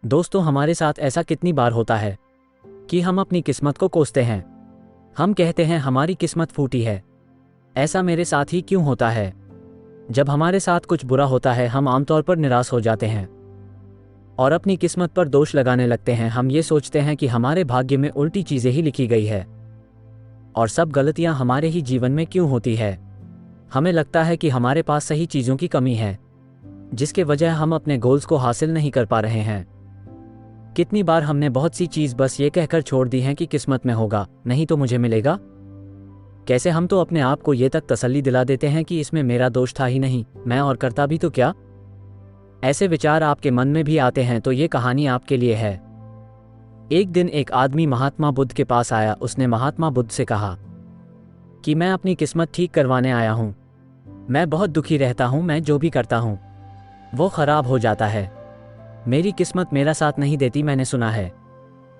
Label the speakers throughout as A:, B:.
A: दोस्तों, हमारे साथ ऐसा कितनी बार होता है कि हम अपनी किस्मत को कोसते हैं। हम कहते हैं हमारी किस्मत फूटी है। ऐसा मेरे साथ ही क्यों होता है? जब हमारे साथ कुछ बुरा होता है हम आमतौर पर निराश हो जाते हैं और अपनी किस्मत पर दोष लगाने लगते हैं। हम ये सोचते हैं कि हमारे भाग्य में उल्टी चीज़ें ही लिखी गई है और सब गलतियां हमारे ही जीवन में क्यों होती है। हमें लगता है कि हमारे पास सही चीज़ों की कमी है, जिसके वजह हम अपने गोल्स को हासिल नहीं कर पा रहे हैं। कितनी बार हमने बहुत सी चीज़ बस ये कहकर छोड़ दी है कि किस्मत में होगा, नहीं तो मुझे मिलेगा। कैसे हम तो अपने आप को ये तक तसल्ली दिला देते हैं कि इसमें मेरा दोष था ही नहीं, मैं और करता भी तो क्या। ऐसे विचार आपके मन में भी आते हैं तो ये कहानी आपके लिए है। एक दिन एक आदमी महात्मा बुद्ध के पास आया। उसने महात्मा बुद्ध से कहा कि मैं अपनी किस्मत ठीक करवाने आया हूँ। मैं बहुत दुखी रहता हूँ, मैं जो भी करता हूँ वो खराब हो जाता है। मेरी किस्मत मेरा साथ नहीं देती। मैंने सुना है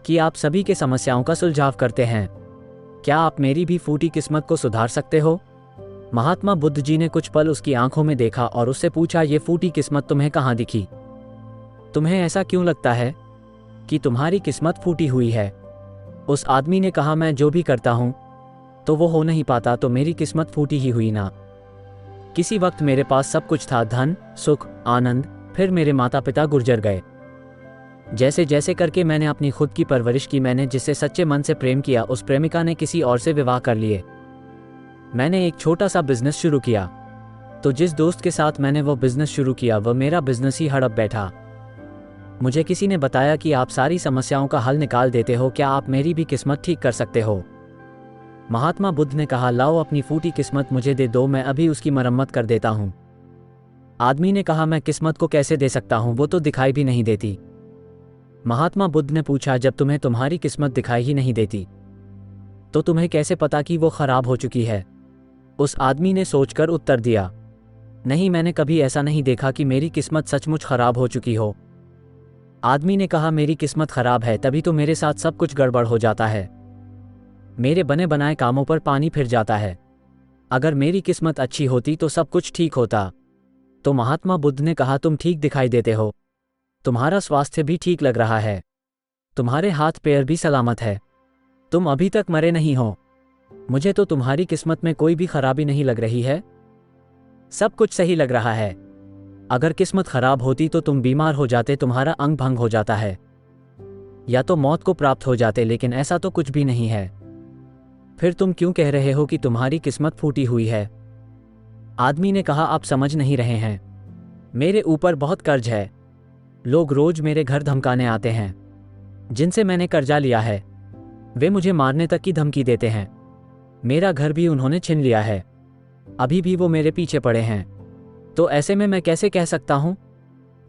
A: कि आप सभी के समस्याओं का सुलझाव करते हैं। क्या आप मेरी भी फूटी किस्मत को सुधार सकते हो? महात्मा बुद्ध जी ने कुछ पल उसकी आंखों में देखा और उससे पूछा, ये फूटी किस्मत तुम्हें कहाँ दिखी? तुम्हें ऐसा क्यों लगता है कि तुम्हारी किस्मत फूटी हुई है? उस आदमी ने कहा, मैं जो भी करता हूँ तो वो हो नहीं पाता, तो मेरी किस्मत फूटी ही हुई ना। किसी वक्त मेरे पास सब कुछ था, धन, सुख, आनंद। फिर मेरे माता पिता गुजर गए। जैसे जैसे करके मैंने अपनी खुद की परवरिश की। मैंने जिससे सच्चे मन से प्रेम किया उस प्रेमिका ने किसी और से विवाह कर लिए। मैंने एक छोटा सा बिजनेस शुरू किया, तो जिस दोस्त के साथ मैंने वो बिजनेस शुरू किया वह मेरा बिजनेस ही हड़प बैठा। मुझे किसी ने बताया कि आप सारी समस्याओं का हल निकाल देते हो, क्या आप मेरी भी किस्मत ठीक कर सकते हो? महात्मा बुद्ध ने कहा, लाओ अपनी फूटी किस्मत मुझे दे दो, मैं अभी उसकी मरम्मत कर देता हूँ। आदमी ने कहा, मैं किस्मत को कैसे दे सकता हूँ, वो तो दिखाई भी नहीं देती। महात्मा बुद्ध ने पूछा, जब तुम्हें तुम्हारी किस्मत दिखाई ही नहीं देती तो तुम्हें कैसे पता कि वो खराब हो चुकी है? उस आदमी ने सोचकर उत्तर दिया, नहीं, मैंने कभी ऐसा नहीं देखा कि मेरी किस्मत सचमुच खराब हो चुकी हो। आदमी ने कहा, मेरी किस्मत खराब है तभी तो मेरे साथ सब कुछ गड़बड़ हो जाता है। मेरे बने बनाए कामों पर पानी फिर जाता है। अगर मेरी किस्मत अच्छी होती तो सब कुछ ठीक होता। तो महात्मा बुद्ध ने कहा, तुम ठीक दिखाई देते हो, तुम्हारा स्वास्थ्य भी ठीक लग रहा है, तुम्हारे हाथ पैर भी सलामत है, तुम अभी तक मरे नहीं हो। मुझे तो तुम्हारी किस्मत में कोई भी खराबी नहीं लग रही है, सब कुछ सही लग रहा है। अगर किस्मत खराब होती तो तुम बीमार हो जाते, तुम्हारा अंग भंग हो जाता है या तो मौत को प्राप्त हो जाते, लेकिन ऐसा तो कुछ भी नहीं है। फिर तुम क्यों कह रहे हो कि तुम्हारी किस्मत फूटी हुई है? आदमी ने कहा, आप समझ नहीं रहे हैं, मेरे ऊपर बहुत कर्ज है। लोग रोज मेरे घर धमकाने आते हैं। जिनसे मैंने कर्जा लिया है वे मुझे मारने तक की धमकी देते हैं। मेरा घर भी उन्होंने छीन लिया है, अभी भी वो मेरे पीछे पड़े हैं। तो ऐसे में मैं कैसे कह सकता हूं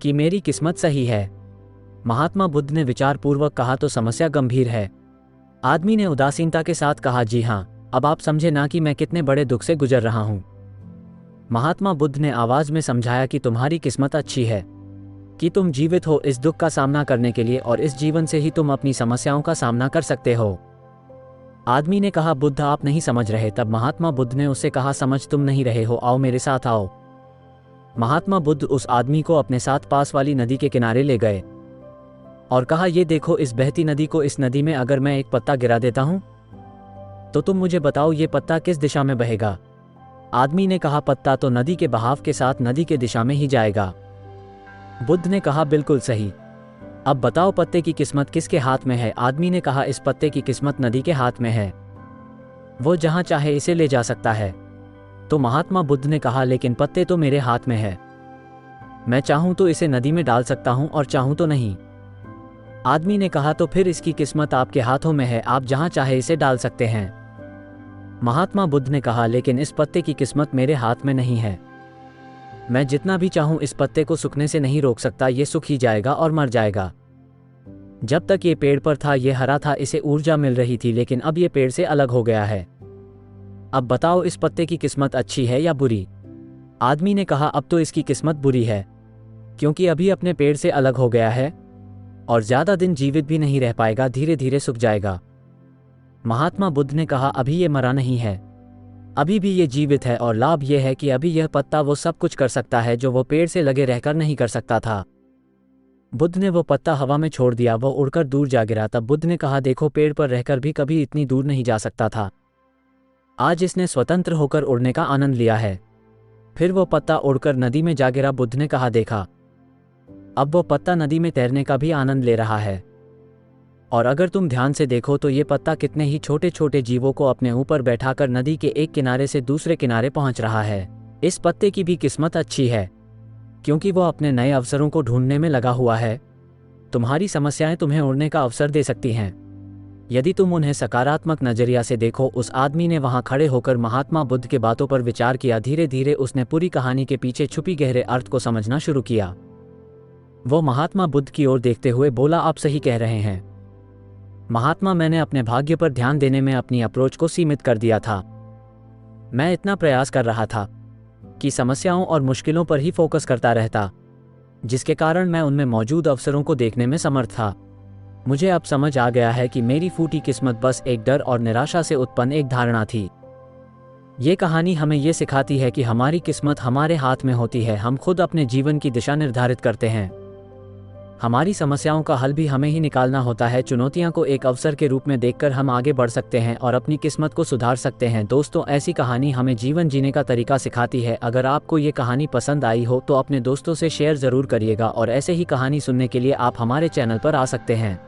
A: कि मेरी किस्मत सही है? महात्मा बुद्ध ने विचारपूर्वक कहा, तो समस्या गंभीर है। आदमी ने उदासीनता के साथ कहा, जी हाँ, अब आप समझे ना कि मैं कितने बड़े दुख से गुजर रहा हूं। महात्मा बुद्ध ने आवाज में समझाया कि तुम्हारी किस्मत अच्छी है कि तुम जीवित हो इस दुख का सामना करने के लिए, और इस जीवन से ही तुम अपनी समस्याओं का सामना कर सकते हो। आदमी ने कहा, बुद्ध आप नहीं समझ रहे। तब महात्मा बुद्ध ने उससे कहा, समझ तुम नहीं रहे हो, आओ मेरे साथ आओ। महात्मा बुद्ध उस आदमी को अपने साथ पास वाली नदी के किनारे ले गए और कहा, ये देखो इस बहती नदी को, इस नदी में अगर मैं एक पत्ता गिरा देता हूं तो तुम मुझे बताओ ये पत्ता किस दिशा में बहेगा? आदमी ने कहा, पत्ता तो नदी के बहाव के साथ नदी के दिशा में ही जाएगा। बुद्ध ने कहा, बिल्कुल सही। अब बताओ पत्ते की किस्मत किसके हाथ में है? आदमी ने कहा, इस पत्ते की किस्मत नदी के हाथ में है, वो जहां चाहे इसे ले जा सकता है। तो महात्मा बुद्ध ने कहा, लेकिन पत्ते तो मेरे हाथ में है, मैं चाहूं तो इसे नदी में डाल सकता हूं और चाहूं तो नहीं। आदमी ने कहा, तो फिर इसकी किस्मत आपके हाथों में है, आप जहां चाहे इसे डाल सकते हैं। महात्मा बुद्ध ने कहा, लेकिन इस पत्ते की किस्मत मेरे हाथ में नहीं है, मैं जितना भी चाहूं इस पत्ते को सूखने से नहीं रोक सकता, ये सूख ही जाएगा और मर जाएगा। जब तक ये पेड़ पर था ये हरा था, इसे ऊर्जा मिल रही थी, लेकिन अब ये पेड़ से अलग हो गया है। अब बताओ इस पत्ते की किस्मत अच्छी है या बुरी? आदमी ने कहा, अब तो इसकी किस्मत बुरी है, क्योंकि अभी अपने पेड़ से अलग हो गया है और ज्यादा दिन जीवित भी नहीं रह पाएगा, धीरे धीरे सूख जाएगा। महात्मा बुद्ध ने कहा, अभी ये मरा नहीं है, अभी भी ये जीवित है, और लाभ यह है कि अभी यह पत्ता वो सब कुछ कर सकता है जो वो पेड़ से लगे रहकर नहीं कर सकता था। बुद्ध ने वो पत्ता हवा में छोड़ दिया, वो उड़कर दूर जा गिरा। तब बुद्ध ने कहा, देखो, पेड़ पर रहकर भी कभी इतनी दूर नहीं जा सकता था। आज इसने स्वतंत्र होकर उड़ने का आनंद लिया है। फिर वो पत्ता उड़कर नदी में जा गिरा। बुद्ध ने कहा, देखा, अब वो पत्ता नदी में तैरने का भी आनंद ले रहा है। और अगर तुम ध्यान से देखो तो ये पत्ता कितने ही छोटे छोटे जीवों को अपने ऊपर बैठाकर नदी के एक किनारे से दूसरे किनारे पहुंच रहा है। इस पत्ते की भी किस्मत अच्छी है, क्योंकि वो अपने नए अवसरों को ढूंढने में लगा हुआ है। तुम्हारी समस्याएं तुम्हें उड़ने का अवसर दे सकती हैं, यदि तुम उन्हें सकारात्मक नजरिया से देखो। उस आदमी ने वहां खड़े होकर महात्मा बुद्ध की बातों पर विचार किया। धीरे धीरे उसने पूरी कहानी के पीछे छुपी गहरे अर्थ को समझना शुरू किया। वो महात्मा बुद्ध की ओर देखते हुए बोला, आप सही कह रहे हैं महात्मा, मैंने अपने भाग्य पर ध्यान देने में अपनी अप्रोच को सीमित कर दिया था। मैं इतना प्रयास कर रहा था कि समस्याओं और मुश्किलों पर ही फोकस करता रहता, जिसके कारण मैं उनमें मौजूद अवसरों को देखने में समर्थ था। मुझे अब समझ आ गया है कि मेरी फूटी किस्मत बस एक डर और निराशा से उत्पन्न एक धारणा थी। ये कहानी हमें ये सिखाती है कि हमारी किस्मत हमारे हाथ में होती है। हम खुद अपने जीवन की दिशा निर्धारित करते हैं। हमारी समस्याओं का हल भी हमें ही निकालना होता है। चुनौतियों को एक अवसर के रूप में देखकर हम आगे बढ़ सकते हैं और अपनी किस्मत को सुधार सकते हैं। दोस्तों, ऐसी कहानी हमें जीवन जीने का तरीका सिखाती है। अगर आपको ये कहानी पसंद आई हो तो अपने दोस्तों से शेयर ज़रूर करिएगा और ऐसे ही कहानी सुनने के लिए आप हमारे चैनल पर आ सकते हैं।